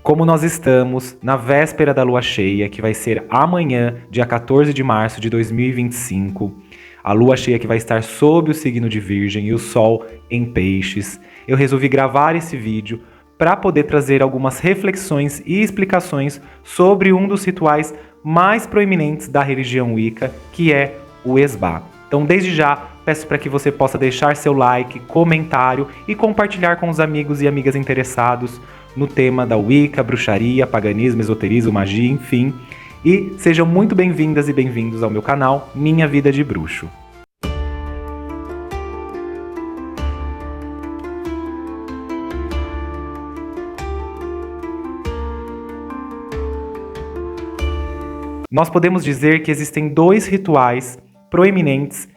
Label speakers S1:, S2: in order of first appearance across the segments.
S1: Como nós estamos na véspera da lua cheia, que vai ser amanhã, dia 14 de março de 2025, a lua cheia que vai estar sob o signo de Virgem e o Sol em Peixes, eu resolvi gravar esse vídeo para poder trazer algumas reflexões e explicações sobre um dos rituais mais proeminentes da religião Wicca, que é o Esbá. Então, desde já, peço para que você possa deixar seu like, comentário e compartilhar com os amigos e amigas interessados no tema da Wicca, bruxaria, paganismo, esoterismo, magia, enfim. E sejam muito bem-vindas e bem-vindos ao meu canal Minha Vida de Bruxo. Nós podemos dizer que existem dois rituais proeminentes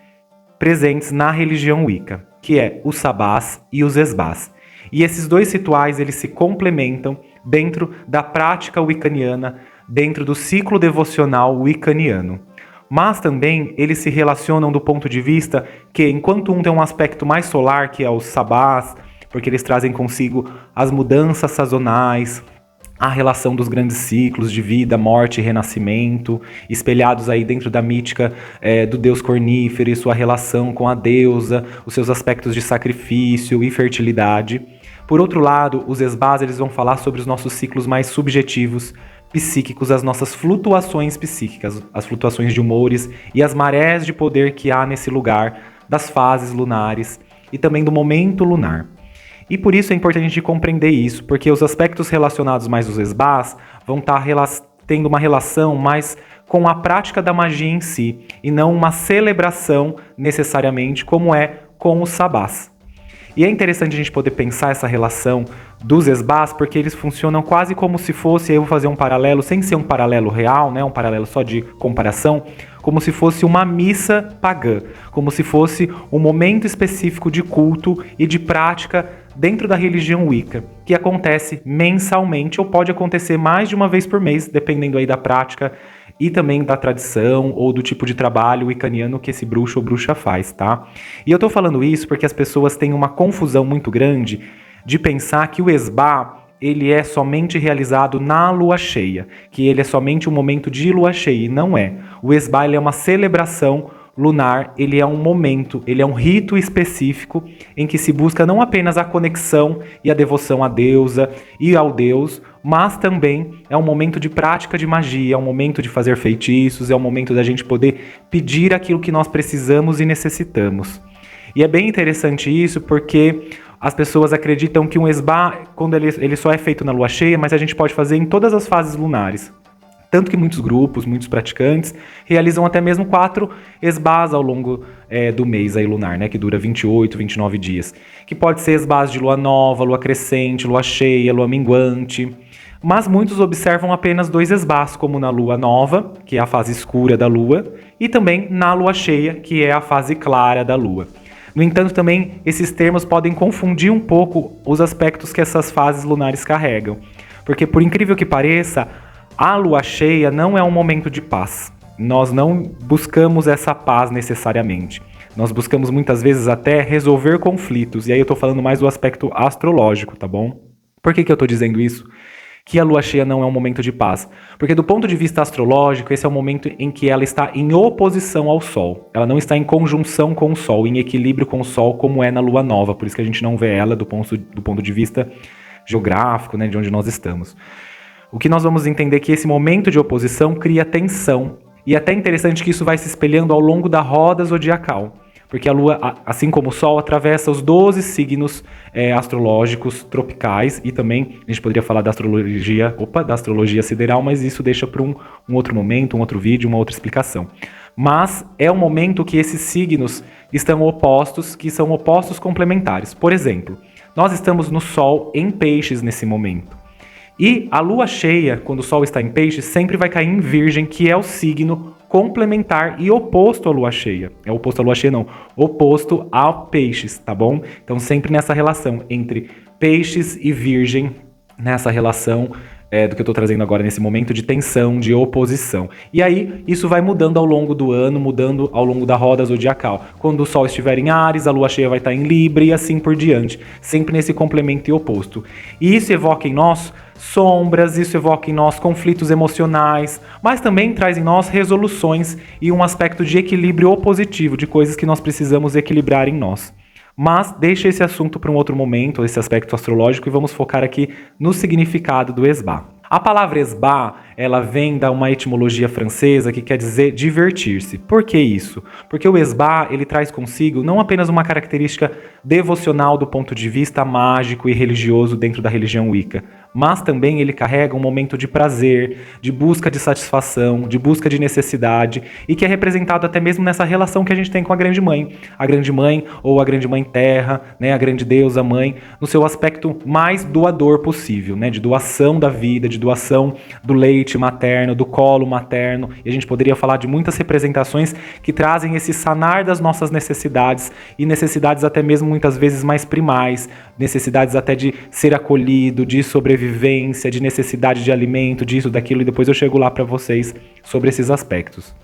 S1: presentes na religião Wicca, que é os sabás e os esbás. E esses dois rituais, eles se complementam dentro da prática wiccaniana, dentro do ciclo devocional wiccaniano. Mas também eles se relacionam do ponto de vista que, enquanto um tem um aspecto mais solar, que é os sabás, porque eles trazem consigo as mudanças sazonais, a relação dos grandes ciclos de vida, morte e renascimento, espelhados aí dentro da mítica do deus cornífero e sua relação com a deusa, os seus aspectos de sacrifício e fertilidade. Por outro lado, os esbás, eles vão falar sobre os nossos ciclos mais subjetivos, psíquicos, as nossas flutuações psíquicas, as flutuações de humores e as marés de poder que há nesse lugar, das fases lunares e também do momento lunar. E por isso é importante a gente compreender isso, porque os aspectos relacionados mais aos esbás vão estar tendo uma relação mais com a prática da magia em si, e não uma celebração necessariamente como é com os sabás. E é interessante a gente poder pensar essa relação dos esbás, porque eles funcionam quase como se fosse, eu vou fazer um paralelo, sem ser um paralelo real, né, um paralelo só de comparação, como se fosse uma missa pagã, como se fosse um momento específico de culto e de prática dentro da religião Wicca, que acontece mensalmente ou pode acontecer mais de uma vez por mês, dependendo aí da prática e também da tradição ou do tipo de trabalho wiccaniano que esse bruxo ou bruxa faz, tá? E eu tô falando isso porque as pessoas têm uma confusão muito grande de pensar que o esbá, ele é somente realizado na lua cheia, que ele é somente um momento de lua cheia, e não é. O esbá, ele é uma celebração lunar, ele é um momento, ele é um rito específico em que se busca não apenas a conexão e a devoção à deusa e ao deus, mas também é um momento de prática de magia, é um momento de fazer feitiços, é um momento da gente poder pedir aquilo que nós precisamos e necessitamos. E é bem interessante isso porque as pessoas acreditam que um esbá, quando ele só é feito na lua cheia, mas a gente pode fazer em todas as fases lunares. Tanto que muitos grupos, muitos praticantes, realizam até mesmo 4 esbás ao longo do mês aí lunar, né? Que dura 28, 29 dias. Que pode ser esbás de lua nova, lua crescente, lua cheia, lua minguante. Mas muitos observam apenas 2 esbás, como na lua nova, que é a fase escura da lua, e também na lua cheia, que é a fase clara da lua. No entanto, também esses termos podem confundir um pouco os aspectos que essas fases lunares carregam. Porque, por incrível que pareça, a lua cheia não é um momento de paz. Nós não buscamos essa paz necessariamente. Nós buscamos muitas vezes até resolver conflitos. E aí eu tô falando mais do aspecto astrológico, tá bom? Por que eu tô dizendo isso? Que a lua cheia não é um momento de paz. Porque do ponto de vista astrológico, esse é o momento em que ela está em oposição ao Sol. Ela não está em conjunção com o Sol, em equilíbrio com o Sol, como é na lua nova. Por isso que a gente não vê ela do ponto de vista geográfico, né, de onde nós estamos. O que nós vamos entender é que esse momento de oposição cria tensão. E é até interessante que isso vai se espelhando ao longo da roda zodiacal. Porque a Lua, assim como o Sol, atravessa os 12 signos astrológicos tropicais. E também a gente poderia falar da astrologia sideral, mas isso deixa para um outro momento, um outro vídeo, uma outra explicação. Mas é um momento que esses signos estão opostos, que são opostos complementares. Por exemplo, nós estamos no Sol em Peixes nesse momento. E a lua cheia, quando o Sol está em Peixes, sempre vai cair em Virgem, que é o signo complementar e oposto à lua cheia. É oposto à lua cheia, não. Oposto a Peixes, tá bom? Então sempre nessa relação entre Peixes e Virgem, nessa relação do que eu estou trazendo agora nesse momento de tensão, de oposição. E aí, isso vai mudando ao longo do ano, mudando ao longo da roda zodiacal. Quando o Sol estiver em Áries, a Lua cheia vai estar em Libra e assim por diante. Sempre nesse complemento e oposto. E isso evoca em nós sombras, isso evoca em nós conflitos emocionais, mas também traz em nós resoluções e um aspecto de equilíbrio opositivo, de coisas que nós precisamos equilibrar em nós. Mas deixa esse assunto para um outro momento, esse aspecto astrológico, e vamos focar aqui no significado do esbá. A palavra esbá, ela vem da uma etimologia francesa que quer dizer divertir-se. Por que isso? Porque o esbá, ele traz consigo não apenas uma característica devocional do ponto de vista mágico e religioso dentro da religião Wicca, mas também ele carrega um momento de prazer, de busca de satisfação, de busca de necessidade, e que é representado até mesmo nessa relação que a gente tem com a Grande Mãe. A Grande Mãe ou a Grande Mãe Terra, né, a Grande Deusa Mãe, no seu aspecto mais doador possível, né, de doação da vida, de doação do leite materno, do colo materno, e a gente poderia falar de muitas representações que trazem esse sanar das nossas necessidades, e necessidades até mesmo muitas vezes mais primais, necessidades até de ser acolhido, de sobrevivência, de necessidade de alimento, disso, daquilo, e depois eu chego lá para vocês sobre esses aspectos.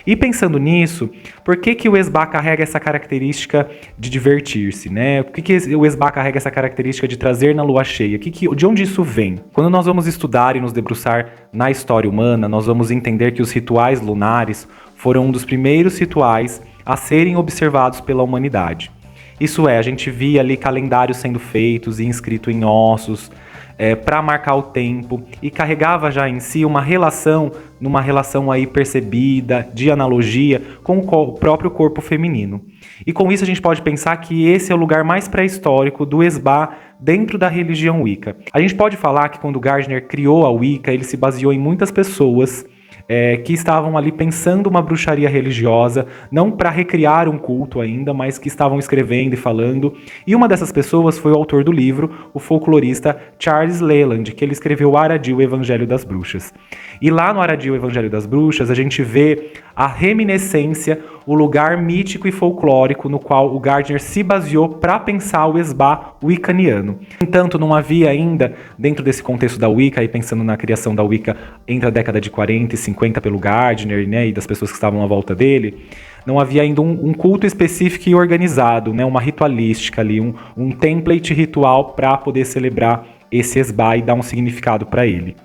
S1: E pensando nisso, por que o esbá carrega essa característica de divertir-se, né? Por que o esbá carrega essa característica de trazer na lua cheia? De onde isso vem? Quando nós vamos estudar e nos debruçar na história humana, nós vamos entender que os rituais lunares foram um dos primeiros rituais a serem observados pela humanidade. Isso é, a gente via ali calendários sendo feitos e inscritos em ossos, para marcar o tempo, e carregava já em si uma relação aí percebida, de analogia com o próprio corpo feminino. E com isso a gente pode pensar que esse é o lugar mais pré-histórico do esbá dentro da religião Wicca. A gente pode falar que quando Gardner criou a Wicca, ele se baseou em muitas pessoas que estavam ali pensando uma bruxaria religiosa, não para recriar um culto ainda, mas que estavam escrevendo e falando. E uma dessas pessoas foi o autor do livro, o folclorista Charles Leland, que ele escreveu o Aradir, o Evangelho das Bruxas. E lá no Aradir, o Evangelho das Bruxas, a gente vê a reminiscência, o lugar mítico e folclórico no qual o Gardner se baseou para pensar o esbá wiccaniano. No entanto, não havia ainda, dentro desse contexto da Wicca, e pensando na criação da Wicca entre a década de 40 e 50 pelo Gardner, né, e das pessoas que estavam à volta dele, não havia ainda um culto específico e organizado, né, uma ritualística ali, um template ritual para poder celebrar esse esbá e dar um significado para ele.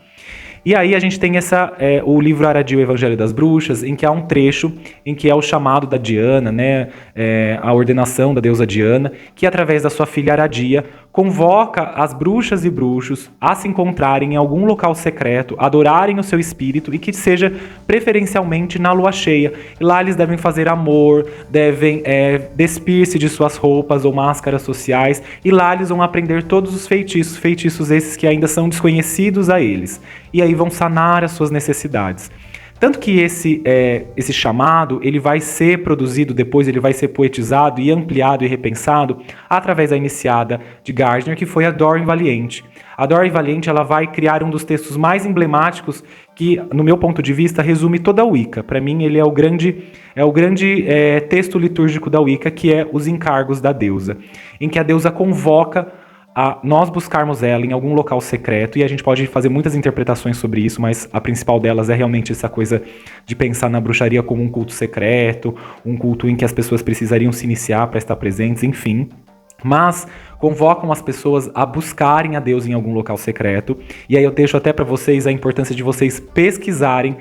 S1: E aí a gente tem o livro Aradir, o Evangelho das Bruxas, em que há um trecho em que é o chamado da Diana, né, a ordenação da deusa Diana, que através da sua filha Aradia convoca as bruxas e bruxos a se encontrarem em algum local secreto, adorarem o seu espírito, e que seja preferencialmente na lua cheia. E lá eles devem fazer amor, devem despir-se de suas roupas ou máscaras sociais, e lá eles vão aprender todos os feitiços esses que ainda são desconhecidos a eles. E aí vão sanar as suas necessidades. Tanto que esse chamado, ele vai ser produzido depois, ele vai ser poetizado e ampliado e repensado através da iniciada de Gardner, que foi a Doreen Valiente. A Doreen Valiente, ela vai criar um dos textos mais emblemáticos que, no meu ponto de vista, resume toda a Wicca. Para mim, ele é o grande texto litúrgico da Wicca, que é os encargos da deusa, em que a deusa convoca a nós buscarmos ela em algum local secreto, e a gente pode fazer muitas interpretações sobre isso, mas a principal delas é realmente essa coisa de pensar na bruxaria como um culto secreto, um culto em que as pessoas precisariam se iniciar para estar presentes, enfim. Mas convocam as pessoas a buscarem a Deus em algum local secreto, e aí eu deixo até para vocês a importância de vocês pesquisarem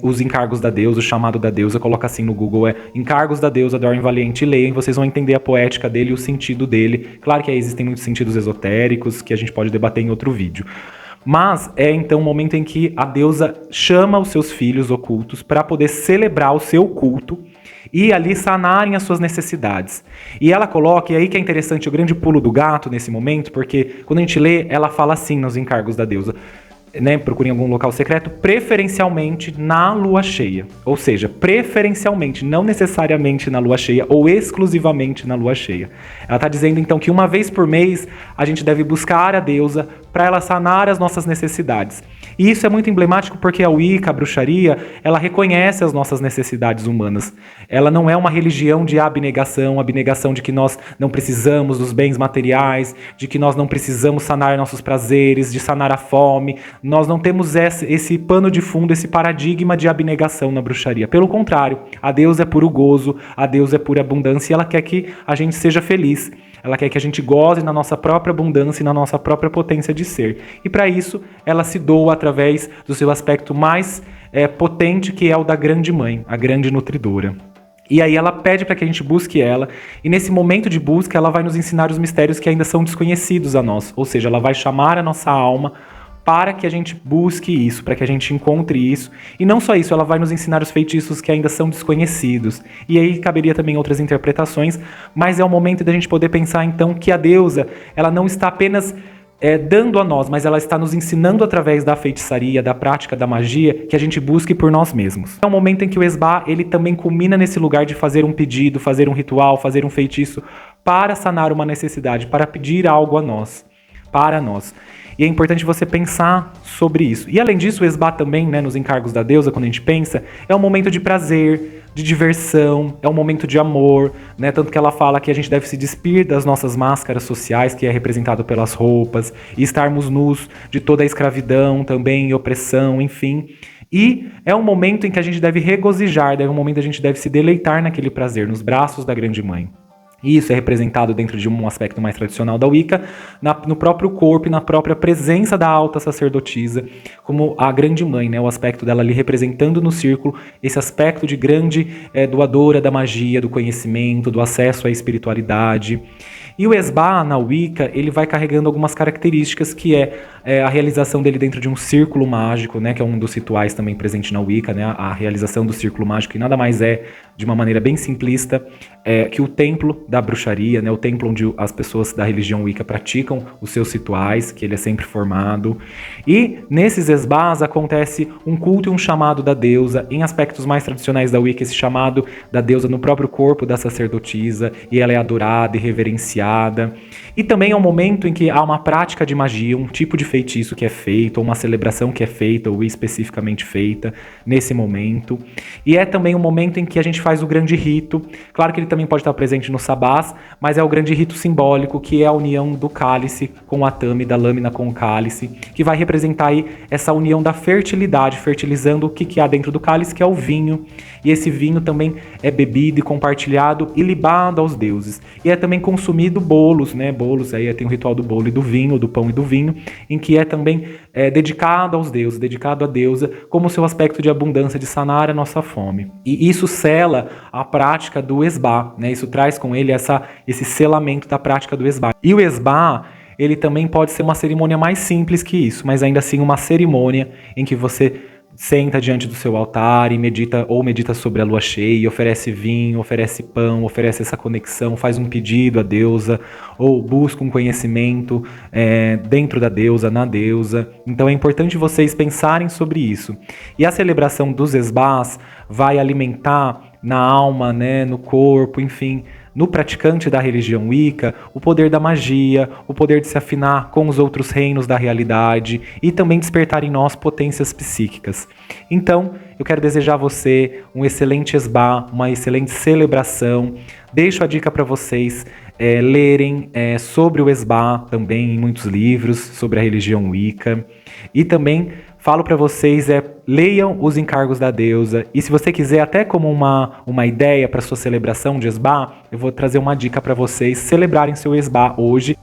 S1: os encargos da deusa, o chamado da deusa. Coloca assim no Google, encargos da deusa Doreen Valiente, e leiam, vocês vão entender a poética dele e o sentido dele. Claro que aí existem muitos sentidos esotéricos que a gente pode debater em outro vídeo. Mas é então o momento em que a deusa chama os seus filhos ocultos para poder celebrar o seu culto e ali sanarem as suas necessidades. E ela coloca, e aí que é interessante o grande pulo do gato nesse momento, porque quando a gente lê, ela fala assim nos encargos da deusa, né, procurem algum local secreto, preferencialmente na lua cheia. Ou seja, preferencialmente, não necessariamente na lua cheia ou exclusivamente na lua cheia. Ela está dizendo então que uma vez por mês a gente deve buscar a deusa para ela sanar as nossas necessidades. E isso é muito emblemático porque a Wicca, a bruxaria, ela reconhece as nossas necessidades humanas. Ela não é uma religião de abnegação de que nós não precisamos dos bens materiais, de que nós não precisamos sanar nossos prazeres, de sanar a fome. Nós não temos esse pano de fundo, esse paradigma de abnegação na bruxaria. Pelo contrário, a deusa é puro gozo, a deusa é pura abundância, e ela quer que a gente seja feliz. Ela quer que a gente goze na nossa própria abundância e na nossa própria potência de ser. E para isso, ela se doa através do seu aspecto mais potente, que é o da grande mãe, a grande nutridora. E aí ela pede para que a gente busque ela, e nesse momento de busca ela vai nos ensinar os mistérios que ainda são desconhecidos a nós, ou seja, ela vai chamar a nossa alma para que a gente busque isso, para que a gente encontre isso. E não só isso, ela vai nos ensinar os feitiços que ainda são desconhecidos. E aí caberia também outras interpretações, mas é o momento da gente poder pensar então que a deusa, ela não está apenas dando a nós, mas ela está nos ensinando através da feitiçaria, da prática da magia, que a gente busque por nós mesmos. É um momento em que o esbá, ele também culmina nesse lugar de fazer um pedido, fazer um ritual, fazer um feitiço para sanar uma necessidade, para pedir algo a nós, para nós. E é importante você pensar sobre isso. E além disso, o esbá também, né, nos encargos da deusa, quando a gente pensa, é um momento de prazer, de diversão, é um momento de amor, né? Tanto que ela fala que a gente deve se despir das nossas máscaras sociais, que é representado pelas roupas, e estarmos nus de toda a escravidão também, e opressão, enfim. E é um momento em que a gente deve regozijar, é um momento em que a gente deve se deleitar naquele prazer, nos braços da grande mãe. E isso é representado dentro de um aspecto mais tradicional da Wicca, no próprio corpo e na própria presença da alta sacerdotisa, como a grande mãe, né? O aspecto dela ali representando no círculo esse aspecto de grande doadora da magia, do conhecimento, do acesso à espiritualidade. E o esbá, na Wicca, ele vai carregando algumas características, que é a realização dele dentro de um círculo mágico, né, que é um dos rituais também presente na Wicca, né, a realização do círculo mágico, que nada mais é, de uma maneira bem simplista, que o templo da bruxaria, né, o templo onde as pessoas da religião Wicca praticam os seus rituais, que ele é sempre formado. E nesses esbás acontece um culto e um chamado da deusa, em aspectos mais tradicionais da Wicca, esse chamado da deusa no próprio corpo da sacerdotisa, e ela é adorada e reverenciada. E também é um momento em que há uma prática de magia, um tipo de feitiço que é feito, ou uma celebração que é feita, ou especificamente feita nesse momento. E é também um momento em que a gente faz o grande rito. Claro que ele também pode estar presente no sabás, mas é o grande rito simbólico, que é a união do cálice com o atame, da lâmina com o cálice, que vai representar aí essa união da fertilidade, fertilizando o que há dentro do cálice, que é o vinho. E esse vinho também é bebido e compartilhado e libado aos deuses. E é também consumido bolos, né? Bolos, aí tem o ritual do bolo e do vinho, do pão e do vinho, em que é também dedicado aos deuses, dedicado à deusa, como seu aspecto de abundância, de sanar a nossa fome. E isso sela a prática do esbá, né? Isso traz com ele esse selamento da prática do esbá. E o esbá, ele também pode ser uma cerimônia mais simples que isso, mas ainda assim uma cerimônia em que você senta diante do seu altar e medita sobre a lua cheia, oferece vinho, oferece pão, oferece essa conexão, faz um pedido à deusa, ou busca um conhecimento dentro da deusa, na deusa. Então é importante vocês pensarem sobre isso. E a celebração dos esbás vai alimentar na alma, né, no corpo, enfim, no praticante da religião Wicca, o poder da magia, o poder de se afinar com os outros reinos da realidade e também despertar em nós potências psíquicas. Então, eu quero desejar a você um excelente esbá, uma excelente celebração. Deixo a dica para vocês lerem sobre o esbá também em muitos livros sobre a religião Wicca. E também falo para vocês, leiam os encargos da deusa. E se você quiser, até como uma ideia para sua celebração de esbá, eu vou trazer uma dica para vocês celebrarem seu esbá hoje.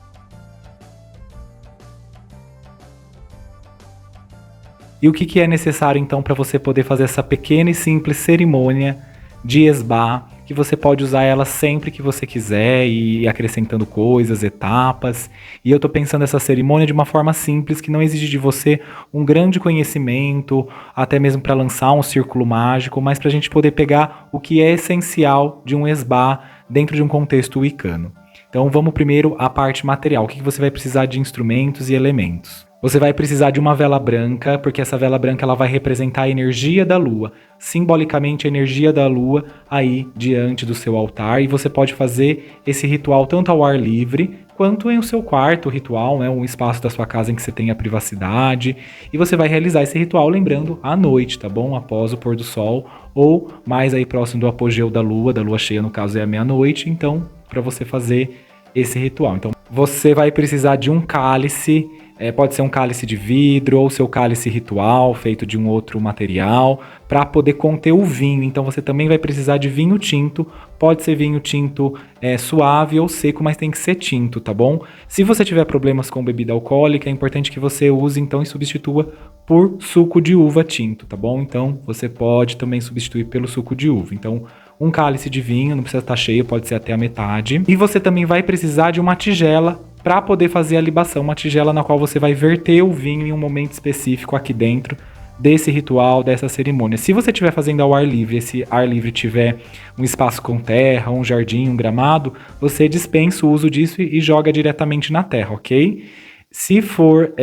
S1: E o que é necessário então para você poder fazer essa pequena e simples cerimônia de esbá, que você pode usar ela sempre que você quiser e ir acrescentando coisas, etapas. E eu tô pensando essa cerimônia de uma forma simples, que não exige de você um grande conhecimento, até mesmo para lançar um círculo mágico, mas para a gente poder pegar o que é essencial de um esbá dentro de um contexto wiccano. Então vamos primeiro à parte material. O que você vai precisar de instrumentos e elementos? Você vai precisar de uma vela branca, porque essa vela branca ela vai representar a energia da lua, simbolicamente a energia da lua aí diante do seu altar, e você pode fazer esse ritual tanto ao ar livre, quanto em o seu quarto ritual, né, um espaço da sua casa em que você tenha privacidade, e você vai realizar esse ritual lembrando à noite, tá bom? Após o pôr do sol, ou mais aí próximo do apogeu da lua cheia no caso é a meia-noite, então para você fazer esse ritual. Então você vai precisar de um cálice Pode ser um cálice de vidro ou seu cálice ritual, feito de um outro material, para poder conter o vinho. Então você também vai precisar de vinho tinto. Pode ser vinho tinto suave ou seco, mas tem que ser tinto, tá bom? Se você tiver problemas com bebida alcoólica, é importante que você use então e substitua por suco de uva tinto, tá bom? Então você pode também substituir pelo suco de uva. Então, um cálice de vinho, não precisa estar cheio, pode ser até a metade. E você também vai precisar de uma tigela para poder fazer a libação, uma tigela na qual você vai verter o vinho em um momento específico aqui dentro desse ritual, dessa cerimônia. Se você estiver fazendo ao ar livre, esse ar livre tiver um espaço com terra, um jardim, um gramado, você dispensa o uso disso e joga diretamente na terra, ok? Se for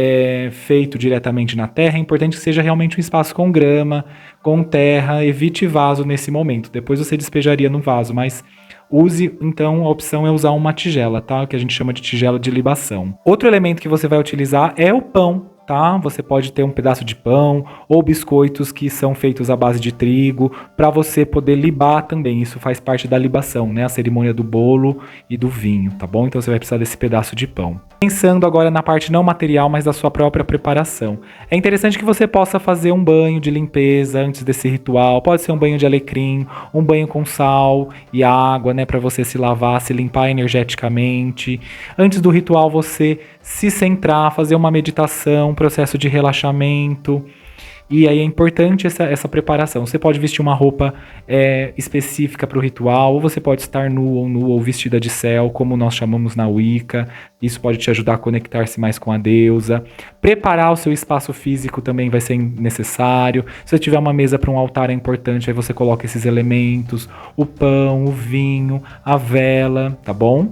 S1: feito diretamente na terra, é importante que seja realmente um espaço com grama, com terra, evite vaso nesse momento. Depois você despejaria no vaso, mas use, então, a opção é usar uma tigela, tá? Que a gente chama de tigela de libação. Outro elemento que você vai utilizar é o pão, tá? Você pode ter um pedaço de pão ou biscoitos que são feitos à base de trigo para você poder libar também. Isso faz parte da libação, né? A cerimônia do bolo e do vinho, tá bom? Então você vai precisar desse pedaço de pão. Pensando agora na parte não material, mas da sua própria preparação. É interessante que você possa fazer um banho de limpeza antes desse ritual. Pode ser um banho de alecrim, um banho com sal e água, né, para você se lavar, se limpar energeticamente. Antes do ritual você se centrar, fazer uma meditação, um processo de relaxamento. E aí é importante essa preparação. Você pode vestir uma roupa específica para o ritual, ou você pode estar nu ou vestida de céu, como nós chamamos na Wicca. Isso pode te ajudar a conectar-se mais com a deusa. Preparar o seu espaço físico também vai ser necessário. Se você tiver uma mesa para um altar é importante, aí você coloca esses elementos, o pão, o vinho, a vela, tá bom?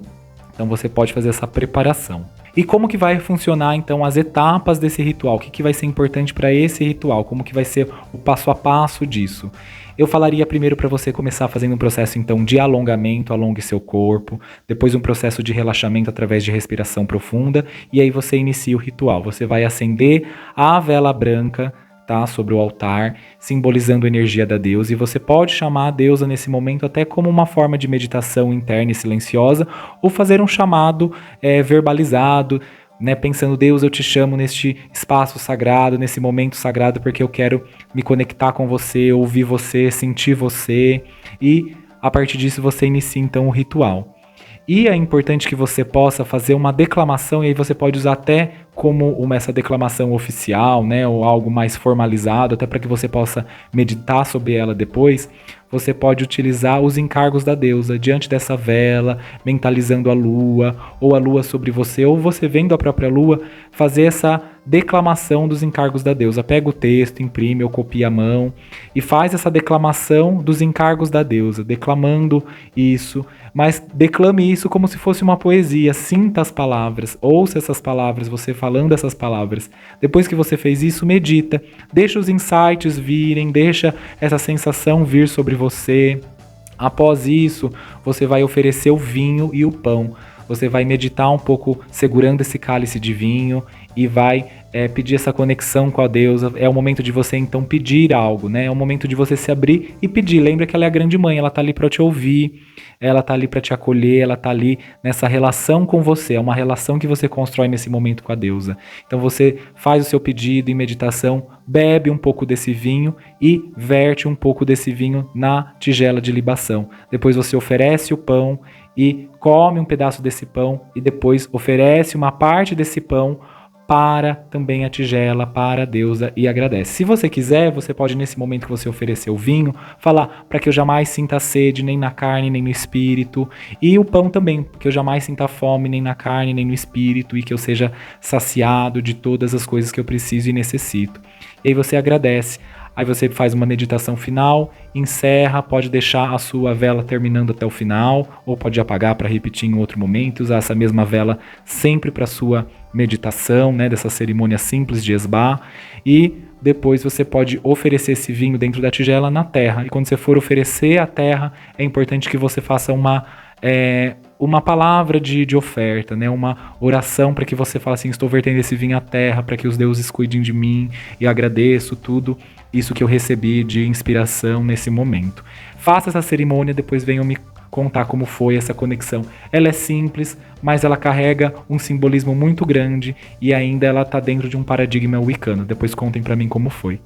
S1: Então você pode fazer essa preparação. E como que vai funcionar então as etapas desse ritual? O que vai ser importante para esse ritual? Como que vai ser o passo a passo disso? Eu falaria primeiro para você começar fazendo um processo então de alongamento, alongue seu corpo, depois um processo de relaxamento através de respiração profunda, e aí você inicia o ritual. Você vai acender a vela branca, tá, sobre o altar, simbolizando a energia da deusa, e você pode chamar a deusa nesse momento até como uma forma de meditação interna e silenciosa, ou fazer um chamado verbalizado, né, pensando: Deus, eu te chamo neste espaço sagrado, nesse momento sagrado, porque eu quero me conectar com você, ouvir você, sentir você, e a partir disso você inicia então o ritual. E é importante que você possa fazer uma declamação, e aí você pode usar até como essa declamação oficial, né, ou algo mais formalizado, até para que você possa meditar sobre ela depois. Você pode utilizar os encargos da deusa diante dessa vela, mentalizando a lua, ou a lua sobre você, ou você vendo a própria lua, fazer essa declamação dos encargos da deusa. Pega o texto, imprime ou copia à mão e faz essa declamação dos encargos da deusa, declamando isso, mas declame isso como se fosse uma poesia. Sinta as palavras, ouça essas palavras, você falando essas palavras. Depois que você fez isso, medita, deixa os insights virem, deixa essa sensação vir sobre você. Após isso, você vai oferecer o vinho e o pão. Você vai meditar um pouco segurando esse cálice de vinho e vai pedir essa conexão com a deusa. É o momento de você então pedir algo, né? É o momento de você se abrir e pedir. Lembra que ela é a grande mãe, ela tá ali para te ouvir, ela tá ali para te acolher, ela tá ali nessa relação com você. É uma relação que você constrói nesse momento com a deusa. Então você faz o seu pedido em meditação, bebe um pouco desse vinho e verte um pouco desse vinho na tigela de libação. Depois você oferece o pão e come um pedaço desse pão, e depois oferece uma parte desse pão para também a tigela, para a deusa, e agradece. Se você quiser, você pode, nesse momento que você oferecer o vinho, falar: para que eu jamais sinta sede, nem na carne, nem no espírito, e o pão também, que eu jamais sinta fome, nem na carne, nem no espírito, e que eu seja saciado de todas as coisas que eu preciso e necessito. E aí você agradece. Aí você faz uma meditação final, encerra, pode deixar a sua vela terminando até o final, ou pode apagar para repetir em outro momento, usar essa mesma vela sempre para sua meditação, né, dessa cerimônia simples de esbá. E depois você pode oferecer esse vinho dentro da tigela na terra. E quando você for oferecer a terra, é importante que você faça uma palavra de oferta, né? Uma oração para que você fale assim: estou vertendo esse vinho à terra para que os deuses cuidem de mim, e agradeço tudo isso que eu recebi de inspiração nesse momento. Faça essa cerimônia, depois venham me contar como foi essa conexão. Ela é simples, mas ela carrega um simbolismo muito grande e ainda ela tá dentro de um paradigma wicano. Depois contem pra mim como foi.